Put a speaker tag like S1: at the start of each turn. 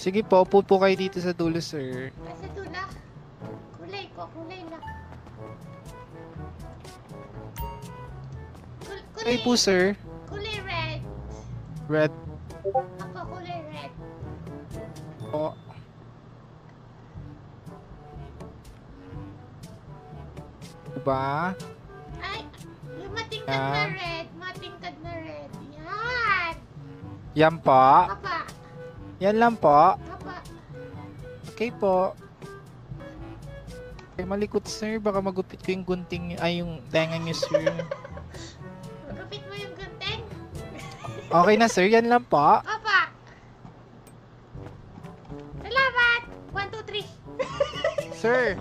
S1: Sige po, upo po kayo dito sa dulo, sir.
S2: Sa tula. Kulay po, kulay lang.
S1: Kayo po, sir.
S2: Kulay red.
S1: Red
S2: Ako kulay red.
S1: po. Diba?
S2: Ay, yung matingkad na
S1: Yan.
S2: red. Matingkad na red. Yan.
S1: Yan po.
S2: Papa.
S1: Yan lang po.
S2: Papa.
S1: Okay po. Okay, malikot, sir. Baka magupit ko yung gunting, ay yung tenga niyo, sir.
S2: Magupit mo yung gunting.
S1: Okay na, sir. Yan lang po.
S2: Papa. Salamat. 1, 2, 3.
S1: Sir,